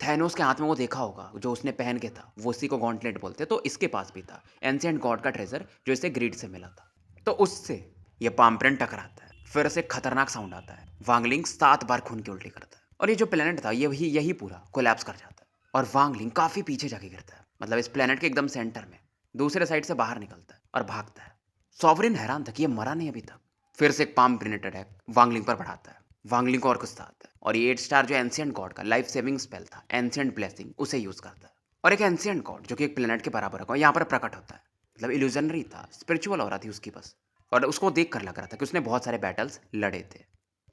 थैनोस के हाथ में वो देखा होगा जो उसने पहन के था, वो उसी को गॉन्टलेट बोलते, तो इसके पास भी था एंशिएंट गॉड का ट्रेजर जो इसे ग्रीड से मिला था। तो उससे ये पाम प्रिंट टकराता है, फिर से खतरनाक साउंड आता है। वांगलिंग 7 बार खून की उल्टी करता है और ये जो प्लेनेट था यही पूरा कोलैप्स कर जाता है और वांगलिंग काफी पीछे जाके गिरता है, मतलब इस प्लेनेट के एकदम सेंटर में। दूसरे साइड से बाहर निकलता है और भागता है। सॉवरिन हैरान था कि ये मरा नहीं अभी तक। फिर से एक पाम ग्रेनेड अटैक वांगलिंग पर बढ़ाता है। वांगलिंग को और गुस्सा आता है और ये 8 स्टार जो एंशिएंट गॉड का लाइफ सेविंग स्पेल था, एंशिएंट ब्लेसिंग, उसे यूज करता है। और एक एंशिएंट गॉड जो कि एक प्लेनेट के बराबर है यहाँ पर प्रकट होता है। मतलब इल्यूजनरी था, स्पिरिचुअल हो रहा थी उसकी बस। और उसको देख कर लग रहा था कि उसने बहुत सारे बैटल्स लड़े थे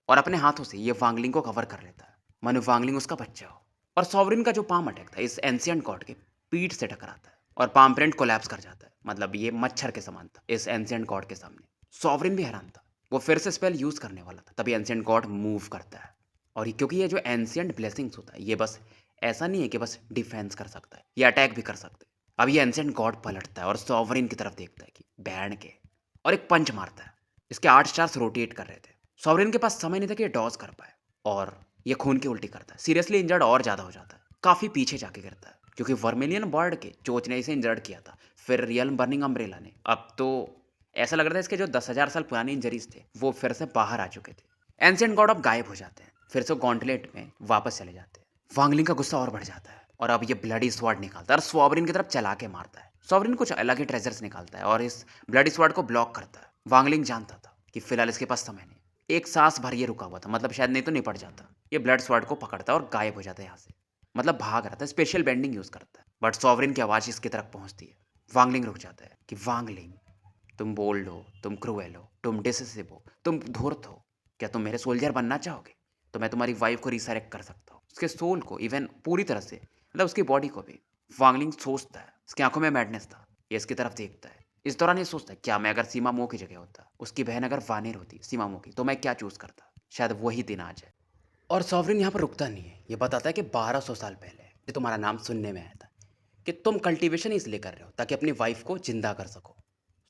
और अपने हाथों से ये वांगलिंग को कवर कर लेता है, मानो वांगलिंग उसका बच्चा हो। और सॉवरिन का जो पाम अटैक था इस एंशिएंट गॉड के पीठ से टकराता है और पाम प्रिंट कोलैप्स कर जाता है, मतलब ये मच्छर के समान था इस एंशिएंट गॉड के सामने। सॉवरिन भी हैरान था। वो फिर से स्पेल यूज करने वाला था, तभी एंशिएंट गॉड मूव करता है। और क्योंकि ये जो एंशिएंट ब्लेसिंग्स होता है, ये बस ऐसा नहीं है कि बस डिफेंस कर सकता है, ये अटैक भी कर सकता है। अब ये एंशिएंट गॉड पलटता है और सॉवरिन की तरफ देखता है कि बैंड के, और एक पंच मारता है। इसके 8 स्टार्स रोटेट कर रहे थे। सॉवरिन के पास समय नहीं था कि ये डॉज कर पाए और ये खून की उल्टी करता है। सीरियसली इंजर्ड और ज़्यादा हो जाता है, काफ़ी पीछे जाके गिरता है क्योंकि वर्मिलियन बर्ड के चोच ने इसे इंजर्ड किया था, फिर रियल बर्निंग अम्ब्रेला ने। अब तो ऐसा लग रहा था इसके जो 10,000 साल पुराने इंजरीज थे वो फिर से बाहर आ चुके थे। एंशिएंट गॉड अब गायब हो जाते हैं, फिर से गॉन्टलेट में वापस चले जाते हैं। वांगलिंग का गुस्सा और बढ़ जाता है और अब ये ब्लडी स्वॉर्ड निकालता है और सॉवरिन की तरफ चला के मारता है। सॉवरिन कुछ अलग ही ट्रेजर्स निकालता है और इस ब्लडी स्वॉर्ड को ब्लॉक करता है। वांगलिंग जानता था कि फिलहाल इसके पास समय नहीं। एक सांस भर ये रुका हुआ था, मतलब शायद नहीं तो निपट जाता। ये ब्लड स्वॉर्ड को पकड़ता है और गायब हो जाता है यहाँ से, मतलब भाग रहा था। स्पेशल बेंडिंग यूज करता है, बट सॉवरिन की आवाज इसकी तरफ पहुंचती है। वांगलिंग रुक जाता है कि वांगलिंग, तुम बोल्ड हो, तुम क्रूएल हो, तुम डिसिसिव हो, तुम धूर्त हो। क्या तुम मेरे सोल्जर बनना चाहोगे? तो मैं तुम्हारी वाइफ को रिसरेक्ट कर सकता हूँ, उसके सोल को, इवन पूरी तरह से, मतलब उसकी बॉडी को भी। वांगलिंग सोचता है, उसकी आंखों में मैडनेस था। ये इसकी तरफ देखता है। इस दौरान ये सोचता है, क्या मैं अगर सीमा मो की जगह होता, उसकी बहन अगर वानेर होती सीमा मो की, तो मैं क्या चूज करता? शायद वही दिन आ जाए। और सॉवरिन यहाँ पर रुकता नहीं है, ये बताता है कि 1200 साल पहले ये तुम्हारा नाम सुनने में आया था कि तुम कल्टीवेशन इसलिए कर रहे हो ताकि अपनी वाइफ को जिंदा कर सको।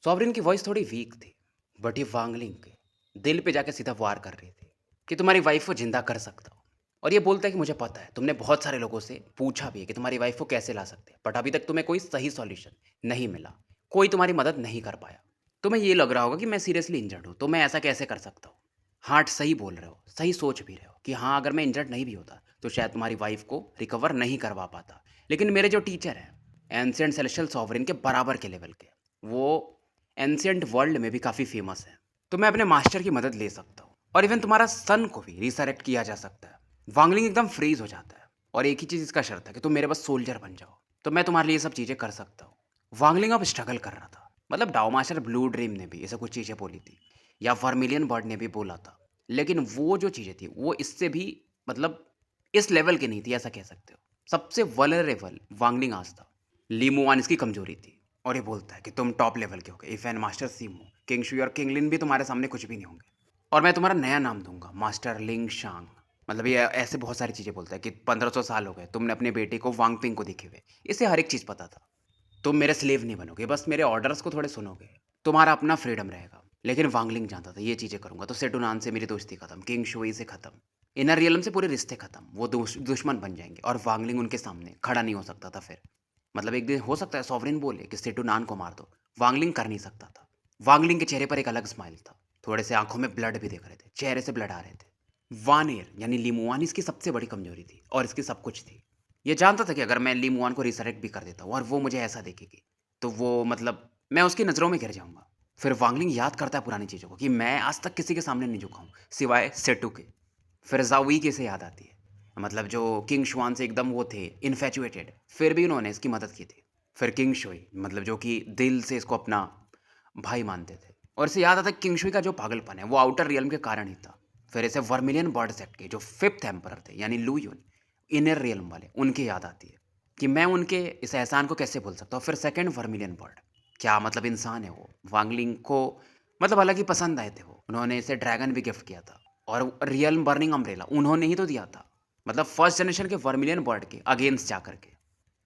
सॉवरिन की वॉइस थोड़ी वीक थी, बट ये वांगलिंग के दिल पे जाके सीधा वार कर रही थी कि तुम्हारी वाइफ को जिंदा कर सकता हो। और ये बोलता है कि मुझे पता है तुमने बहुत सारे लोगों से पूछा भी है कि तुम्हारी वाइफ को कैसे ला सकते हैं, बट अभी तक तुम्हें कोई सही सॉल्यूशन नहीं मिला, कोई तुम्हारी मदद नहीं कर पाया। तुम्हें ये लग रहा होगा कि मैं सीरियसली इंजर्ड हूँ तो मैं ऐसा कैसे कर सकता हूँ। हार्ट सही बोल रहे हो, सही सोच भी रहे हो कि हाँ, अगर मैं इंजर्ड नहीं भी होता तो शायद तुम्हारी वाइफ को रिकवर नहीं करवा पाता। लेकिन मेरे जो टीचर हैं एंशिएंट सेलेस्टियल सॉवरिन के बराबर के लेवल के, वो एंशिएंट वर्ल्ड में भी काफ़ी फेमस है, तो मैं अपने मास्टर की मदद ले सकता हूँ और इवन तुम्हारा सन को भी रिसरेक्ट किया जा सकता है। वांगलिंग एकदम फ्रीज हो जाता है और एक ही चीज़ इसका शर्त है कि तुम मेरे बस सोल्जर बन जाओ, तो मैं तुम्हारे लिए सब चीज़ें कर सकता हूँ। वांगलिंग अब स्ट्रगल कर रहा था, मतलब डाउमास्टर ब्लू ड्रीम ने भी ऐसे कुछ चीज़ें बोली थी या वर्मिलियन बर्ड ने भी बोला था, लेकिन वो जो चीज़ें थी वो इससे भी, मतलब इस लेवल की नहीं थी, ऐसा कह सकते हो। सबसे वल्नरेबल वांगलिंग आज था। लीमुआन इसकी कमजोरी थी और ये बोलता है कि तुम टॉप लेवल के होगे। इफ एन मास्टर सीमो, किंग शुई और किंग लिन भी तुम्हारे सामने कुछ भी नहीं होंगे और मैं तुम्हारा नया नाम दूंगा, मास्टर लिंग शांग। मतलब ये ऐसे बहुत सारी चीज़ें बोलता है कि 1500 साल हो गए तुमने अपने बेटे को वांग पिंग को देखे हुए, इसे हर एक चीज़ पता था। तुम मेरे स्लेव नहीं बनोगे, बस मेरे ऑर्डर्स को थोड़े सुनोगे, तुम्हारा अपना फ्रीडम रहेगा। लेकिन वांगलिंग जानता था ये चीज़ें करूंगा तो सेटुनान से मेरी दोस्ती खत्म, किंग शुई से खत्म, इनर रियलम से पूरे रिश्ते खत्म, वो दुश्मन बन जाएंगे और वांगलिंग उनके सामने खड़ा नहीं हो सकता था फिर। मतलब एक दिन हो सकता है सॉवरिन बोले कि सेटुनान को मार दो, वांगलिंग कर नहीं सकता था। वांगलिंग के चेहरे पर एक अलग स्माइल था, थोड़े से आंखों में ब्लड भी देख रहे थे, चेहरे से ब्लड आ रहे थे। वानेर यानी लिमुआन इसकी सबसे बड़ी कमजोरी थी और इसकी सब कुछ थी। ये जानता था कि अगर मैं लिमुआन को रिसरेक्ट भी कर देता हूँ और वो मुझे ऐसा देखेगी तो वो, मतलब मैं उसकी नज़रों में गिर जाऊंगा। फिर वांगलिंग याद करता है पुरानी चीज़ों को कि मैं आज तक किसी के सामने नहीं झुका हूँ, सिवाय सेटू के। फिर ज़ाओई कैसे याद आती है, मतलब जो किंग शुआन से एकदम वो थे इन्फैचुएटेड, फिर भी उन्होंने इसकी मदद की थी। फिर किंग शुई, मतलब जो कि दिल से इसको अपना भाई मानते थे। और इसे याद आता है किंग शुई का जो पागलपन है वो आउटर रियल्म के कारण ही था। फिर इसे वर्मिलियन बर्ड सेक्ट के जो फिफ्थ एम्परर थे यानी लू यून, इनर रियल्म वाले, उनकी याद आती है कि मैं उनके इस एहसान को कैसे भूल सकता हूँ। फिर सेकंड वर्मिलियन बर्ड, क्या मतलब इंसान है वो, वांगलिंग को मतलब अलग ही पसंद आए थे वो। उन्होंने इसे ड्रैगन भी गिफ्ट किया था और रियल बर्निंग अम्ब्रेला उन्होंने ही तो दिया था, मतलब फर्स्ट जनरेशन के वर्मिलियन बर्ड के अगेंस्ट जा करके।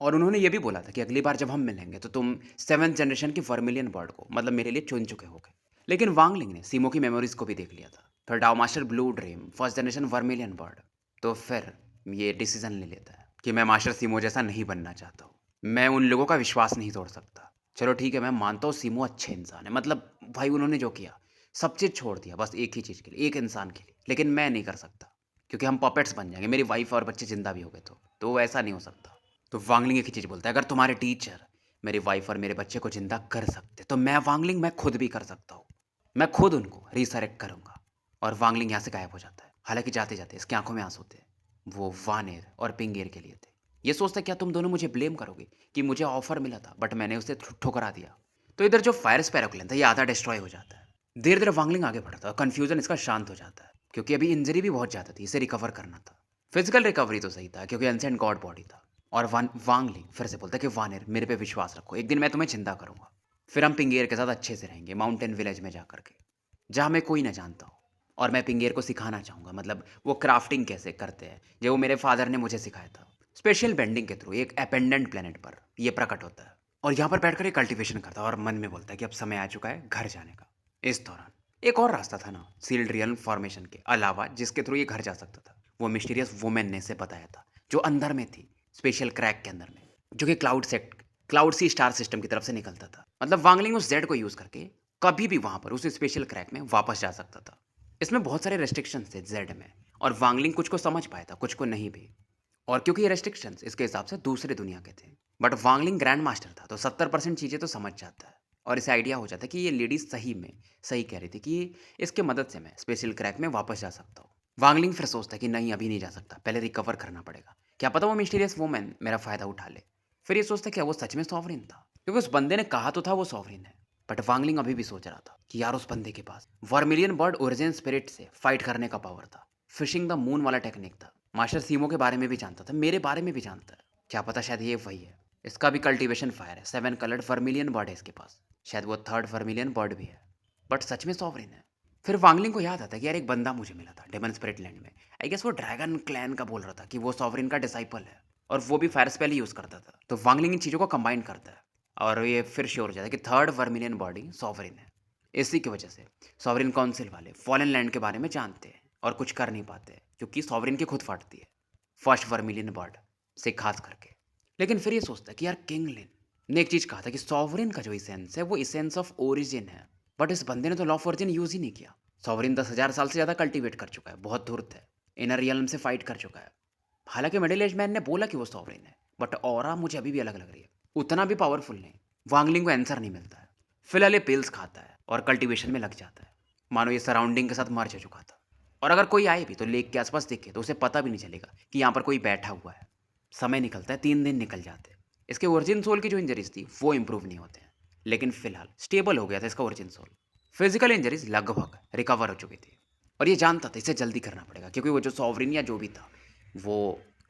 और उन्होंने ये भी बोला था कि अगली बार जब हम मिलेंगे तो तुम सेवन्थ जनरेशन की वर्मिलियन बर्ड को मतलब मेरे लिए चुन चुके होगे। लेकिन वांगलिंग ने सीमो की मेमोरीज को भी देख लिया था। फिर डाउ master blue dream first generation vermilion bird, तो फिर ये डिसीजन ले लेता है कि मैं मास्टर सीमो जैसा नहीं बनना चाहता हूँ, मैं उन लोगों का विश्वास नहीं तोड़ सकता। चलो ठीक है, मैं मानता हूँ सीमो अच्छे इंसान है, मतलब भाई उन्होंने जो किया सब चीज़ छोड़ दिया बस एक ही चीज़ के लिए, एक इंसान के लिए, लेकिन मैं नहीं कर सकता क्योंकि हम पपेट्स बन जाएंगे, मेरी वाइफ और बच्चे जिंदा भी हो गए तो ऐसा नहीं हो सकता। तो वांगलिंग एक ही चीज़ बोलता है, अगर तुम्हारे टीचर मेरी वाइफ और मेरे बच्चे को जिंदा कर सकते तो मैं वांगलिंग मैं खुद भी कर सकता हूँ, मैं खुद उनको रिसरेक्ट करूंगा। और वांगलिंग यहाँ से गायब हो जाता है। हालांकि जाते जाते इसकी आंखों में आंसू थे, वो वानेर और पिंगेर के लिए थे। ये सोचता क्या तुम दोनों मुझे ब्लेम करोगे कि मुझे ऑफर मिला था बट मैंने उसे ठुकरा दिया। तो इधर जो फायर स्पैरोक्लेन था ये आधा डिस्ट्रॉय हो जाता है। धीरे धीरे वांगलिंग आगे बढ़ता है और कन्फ्यूजन इसका शांत हो जाता है क्योंकि अभी इंजरी भी बहुत ज़्यादा थी, इसे रिकवर करना था। फिजिकल रिकवरी तो सही था क्योंकि एंसेंट गॉड बॉडी था। और वांगलिंग फिर से बोलता है कि वानेर मेरे पे विश्वास रखो, एक दिन मैं तुम्हें जिंदा करूंगा। फिर हम पिंगेर के साथ अच्छे से रहेंगे माउंटेन विलेज में जा करके, जहाँ मैं कोई ना जानता हूँ। और मैं पिंगेर को सिखाना चाहूँगा, मतलब वो क्राफ्टिंग कैसे करते हैं जो वो मेरे फादर ने मुझे सिखाया था। स्पेशल बेंडिंग के थ्रू एक अपेंडेंट प्लेनेट पर ये प्रकट होता है और यहाँ पर बैठकर ये कल्टीवेशन करता है और मन में बोलता है कि अब समय आ चुका है घर जाने का। इस दौरान एक और रास्ता था ना सील्ड रियल फॉर्मेशन के अलावा जिसके थ्रू ये घर जा सकता था, वो मिस्टीरियस वुमेन ने इसे बताया था जो अंदर में थी, स्पेशल क्रैक के अंदर में, जो कि क्लाउड सी स्टार सिस्टम की तरफ से निकलता था। मतलब वांगलिंग उस जेड को यूज करके कभी भी वहां पर उस स्पेशल क्रैक में वापस जा सकता था। इसमें बहुत सारे रेस्ट्रिक्शंस थे जेड में, और वांगलिंग कुछ को समझ पाया था कुछ को नहीं भी। और क्योंकि ये रेस्ट्रिक्शंस इसके हिसाब से दूसरे दुनिया के थे, बट वांगलिंग ग्रैंड मास्टर था तो 70% चीज़ें तो समझ जाता है और इसे आइडिया हो जाता है कि ये लेडी सही में सही कह रही थी कि इसके मदद से मैं स्पेशल क्रैक में वापस जा सकता हूँ। वांगलिंग फिर सोचता है कि नहीं अभी नहीं जा सकता, पहले रिकवर करना पड़ेगा, क्या पता वो मिस्टीरियस वुमेन मेरा फ़ायदा उठा ले। फिर ये सोचता है क्या वो सच में सॉवरिन था, क्योंकि उस बंदे ने कहा तो था वो सॉवरिन है। बट वांगलिंग अभी भी सोच रहा था कि यार उस बंदे के पास वर्मिलियन बर्ड ओरिजिन स्पिरिट से फाइट करने का पावर था, फिशिंग द मून वाला टेक्निक था। मास्टर सीमो के बारे में भी जानता था, मेरे बारे में भी जानता है, क्या पता शायद ये वही है। इसका भी कल्टीवेशन फायर है, 7 कलर्ड वर्मिलियन बर्ड है इसके पास, शायद वो थर्ड वर्मिलियन बर्ड भी है, बट सच में सॉवरिन है। फिर वांगलिंग को याद आता है कि यार एक बंदा मुझे मिला था डेमन स्पिरिट लैंड में, आई गेस वो ड्रैगन क्लैन का बोल रहा था कि वो सॉवरिन का डिसाइपल है और वो भी फायर स्पेल यूज़ करता था। तो वांगलिंग इन चीज़ों को कंबाइन करता है और ये फिर श्योर हो जाता है कि थर्ड वर्मिलियन बॉडी सॉवरिन है। इसी की वजह से सॉवरिन काउंसिल वाले फॉलन लैंड के बारे में जानते हैं और कुछ कर नहीं पाते क्योंकि सॉवरिन की खुद फाटती है फर्स्ट वर्मिलियन बर्ड से खास करके। लेकिन फिर ये सोचता है कि यार किंग लिन ने एक चीज़ कहा था कि सॉवरिन का जो इसेंस है वो इसेंस ऑफ ओरिजिन है, बट इस बंदे ने तो लॉ ऑफ ओरिजिन यूज़ ही नहीं किया। सॉवरिन 10,000 साल से ज़्यादा कल्टीवेट कर चुका है, बहुत धूर्त है, इनर रियल्म से फाइट कर चुका है। हालांकि मिडिल एज मैन ने बोला कि वो सॉवरिन है, बट ऑरा मुझे अभी भी अलग लग रही है, उतना भी पावरफुल नहीं। वांगलिंग को आंसर नहीं मिलता है। फिलहाल ये पिल्स खाता है और कल्टीवेशन में लग जाता है, मानो ये सराउंडिंग के साथ मर्ज हो चुका था। और अगर कोई आए भी तो लेक के आसपास दिखे तो उसे पता भी नहीं चलेगा कि यहाँ पर कोई बैठा हुआ है। समय निकलता है, 3 दिन निकल जाते हैं। इसके ओरिजिन सोल की जो इंजरीज थी वो इंप्रूव नहीं होते हैं, लेकिन फिलहाल स्टेबल हो गया था इसका ओरिजिन सोल। फिजिकल इंजरीज लगभग रिकवर हो चुकी थी और ये जानता था इसे जल्दी करना पड़ेगा क्योंकि वो जो सॉवरिन या जो भी था वो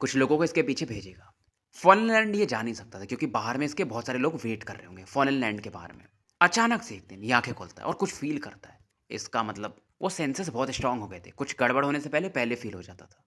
कुछ लोगों को इसके पीछे भेजेगा। फॉनलैंड ये जा नहीं सकता था क्योंकि बाहर में इसके बहुत सारे लोग वेट कर रहे होंगे फॉनलैंड के बाहर में। अचानक से एक दिन ये आंखें खोलता है और कुछ फील करता है। इसका मतलब वो सेंसेस बहुत स्ट्रांग हो गए थे, कुछ गड़बड़ होने से पहले पहले फील हो जाता था।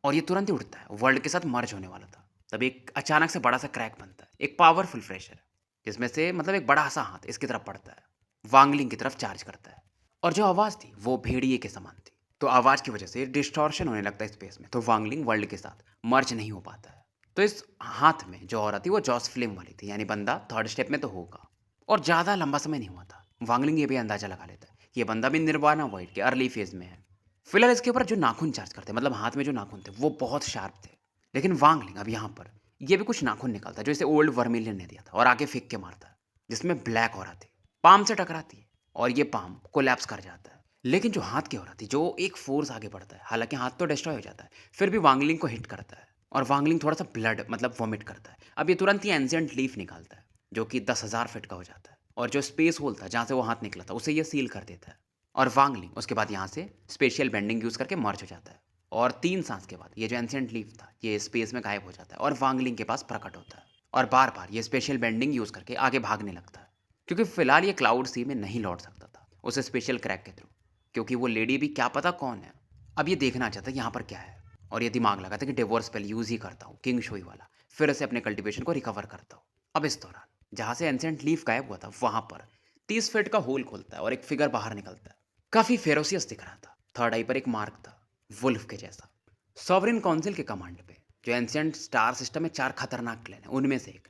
और ये तुरंत ही उठता है, वर्ल्ड के साथ मर्ज होने वाला था। तब एक अचानक से बड़ा सा क्रैक बनता है, एक पावरफुल प्रेशर जिसमें से मतलब एक बड़ा सा हाथ इसकी तरफ पड़ता है, वांगलिंग की तरफ चार्ज करता है। और जो आवाज़ थी वो भेड़िए के समान थी, तो आवाज़ की वजह से डिस्टॉर्शन होने लगता है स्पेस में, तो वांगलिंग वर्ल्ड के साथ मर्ज नहीं हो पाता है। तो इस हाथ में जो औरत थी वो जॉस फ्लेम वाली थी, यानी बंदा थर्ड स्टेप में तो होगा। और ज़्यादा लंबा समय नहीं हुआ था, वांगलिंग ये भी अंदाजा लगा लेता है कि ये बंदा भी निर्वाणा वाइट के अर्ली फेज में है। फिलहाल इसके ऊपर जो नाखून चार्ज करते मतलब हाथ में जो नाखून थे वो बहुत शार्प थे। लेकिन वांगलिंग अब यहाँ पर ये भी कुछ नाखून निकालता है जो इसे ओल्ड वर्मिलियन ने दिया था और आगे फेंक के मारता है, जिसमें ब्लैक हो रहा थी, पाम से टकराती है और ये पाम कोलैप्स कर जाता है। लेकिन जो हाथ की औरत थी, जो एक फ़ोर्स आगे बढ़ता है, हालाँकि हाथ तो डिस्ट्रॉय हो जाता है, फिर भी वांग लिंग को हिट करता है और वांग लिंग थोड़ा-सा ब्लड मतलब वॉमिट करता है। अब ये तुरंत ही एंशिएंट लीफ निकालता है, जो कि 10,000 फीट का हो जाता है और जो स्पेस होल था, जहाँ से वो हाथ निकला था, उसे ये सील कर देता है और वांग लिंग उसके बाद यहाँ से स्पेशियल बेंडिंग यूज़ करके मर्ज हो जाता है और 3 सांस के बाद ये जो एंशिएंट लीफ था, ये स्पेस में गायब हो जाता है और वांग लिंग के पास प्रकट होता है और बार-बार ये स्पेशल बेंडिंग यूज़ करके आगे भागने लगता है। क्योंकि फिलहाल ये क्लाउड सी में नहीं लौट सकता था उसे स्पेशल क्रैक के थ्रू, क्योंकि वो लेडी भी क्या पता कौन है। अब ये देखना चाहता है यहाँ पर क्या है और ये दिमाग लगाता है कि डिवोर्स स्पेल यूज ही करता हूँ किंग शोई वाला, फिर से अपने कल्टीवेशन को रिकवर करता हूँ। अब इस दौरान जहाँ से एंसेंट लीफ गायब हुआ था वहां पर 30 फीट का होल खुलता है और एक फिगर बाहर निकलता है। काफी फेरोसियस दिख रहा था, थर्ड आई पर एक मार्क था वुल्फ के जैसा। सॉवरेन काउंसिल के कमांड पे जो एंशिएंट स्टार सिस्टम में 4 खतरनाक क्लैन है उनमें से एक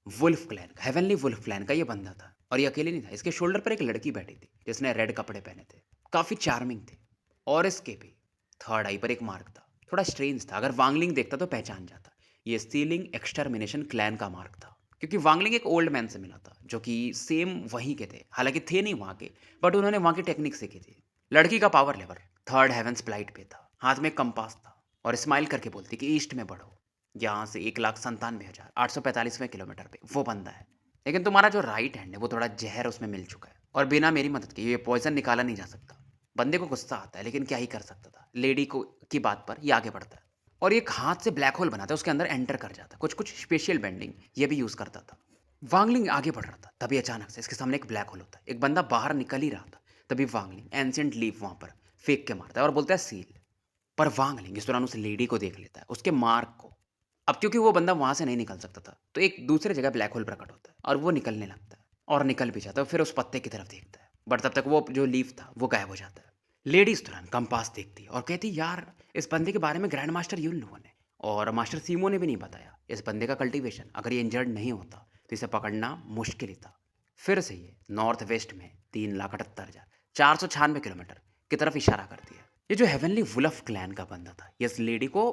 वुल्फ क्लैन का, हेवनली वुल्फ क्लैन का ये बंदा था और ये अकेले नहीं था। इसके शोल्डर पर एक लड़की बैठी थी जिसने रेड कपड़े पहने थे, काफी चार्मिंग थी और इसके भी थर्ड आई पर एक मार्क था। थोड़ा स्ट्रेंज था, अगर वांगलिंग देखता तो पहचान जाता। ये स्टीलिंग एक्सटर्मिनेशन क्लैन का मार्क था, क्योंकि वांगलिंग एक ओल्ड मैन से मिला था जो कि सेम वहीं के थे, हालांकि थे नहीं वहां के, बट उन्होंने वहां की टेक्निक सीखी थी। लड़की का पावर लेवल थर्ड हेवंस प्लाइट पे था, हाथ में कंपास था और स्माइल करके बोलती कि ईस्ट में बढ़ो, यहाँ से 1,97,845वें किलोमीटर पे वो बंदा है। लेकिन तुम्हारा जो राइट हैंड है वो थोड़ा जहर उसमें मिल चुका है और बिना मेरी मदद के ये पॉइजन निकाला नहीं जा सकता। बंदे को गुस्सा आता है, लेकिन क्या ही कर सकता था, लेडी को की बात पर ये आगे बढ़ता है और एक हाथ से ब्लैक होल बनाता है, उसके अंदर एंटर कर जाता है। कुछ कुछ स्पेशल बेंडिंग ये भी यूज करता था। वांगलिंग आगे बढ़ रहा था, तभी अचानक से इसके सामने एक ब्लैक होल होता है। एक बंदा बाहर निकल ही रहा था, तभी वांगलिंग एंशिएंट लीफ वहां पर फेंक के मारता है और बोलता है सील। पर वांगलिंग इस दौरान उस लेडी को देख लेता है, उसके मार्क को। अब क्योंकि वो बंदा वहां से नहीं निकल सकता था, तो एक दूसरे जगह ब्लैक होल प्रकट होता है और वो निकलने लगता है और निकल भी जाता है। फिर उस पत्ते की तरफ देखता है, बट तब तक वो जो लीफ था वो गायब हो जाता है। लेडी इस दौरान कंपास देखती है और कहती, यार इस बंदे के बारे में ग्रैंड मास्टर यून लोगों ने और मास्टर सीमो ने भी नहीं बताया। इस बंदे का कल्टीवेशन अगर ये इंजर्ड नहीं होता तो इसे पकड़ना मुश्किल ही था। फिर से ये नॉर्थ वेस्ट में 3,78,496 किलोमीटर की तरफ इशारा करती है। ये जो हेवनली वुल्फ क्लैन का बंदा था, ये इस लेडी को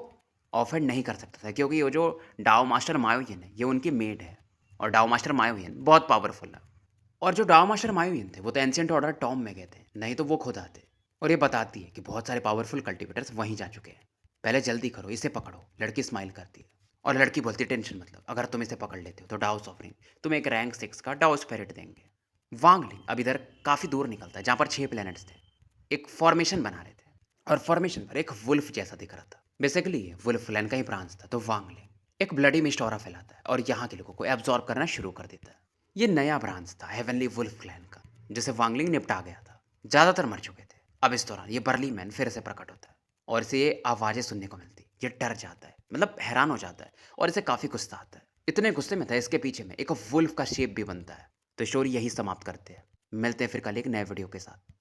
ऑफेंड नहीं कर सकता था, क्योंकि ये जो डाओ मास्टर मायोयन है ये उनकी मेड है और डाओ मास्टर मायोयन बहुत पावरफुल है। और जो डाओ मास्टर मायोयन थे वो तो एंशिएंट ऑर्डर टॉम में गए थे, नहीं तो वो खुद आते। और ये बताती है कि बहुत सारे पावरफुल कल्टिवेटर्स वहीं जा चुके हैं, पहले जल्दी करो, इसे पकड़ो। लड़की स्माइल करती है और लड़की बोलती है, टेंशन मतलब, अगर तुम इसे पकड़ लेते हो तो डाओ सॉवरेन तुम्हें एक रैंक 6 का डाओ स्पिरिट देंगे। वांगलिंग अब इधर काफ़ी दूर निकलता है, जहाँ पर 6 प्लैनेट्स थे, एक फॉर्मेशन बना रहे थे और फॉर्मेशन पर एक वुल्फ जैसा दिख रहा था। बेसिकली ये वुल्फ क्लैन का ही ब्रांच था। तो वांगलिंग एक ब्लडी मिस्ट ऑरा फैलाता है और यहाँ के लोगों को एब्जॉर्ब करना शुरू कर देता है। ये नया ब्रांच था हेवनली वुल्फ क्लैन का, जिसे वांगलिंग निपटा गया था। ज़्यादातर मर चुके थे। अब इस दौरान ये बर्ली मैन फिर से प्रकट होता है और इसे ये आवाज़ें सुनने को मिलती। ये डर जाता है, मतलब हैरान हो जाता है और इसे काफ़ी गुस्सा आता है। इतने गुस्से में था इसके पीछे में एक वुल्फ का शेप भी बनता है। तो स्टोरी यही समाप्त करते हैं। मिलते हैं फिर कल एक नए वीडियो के साथ।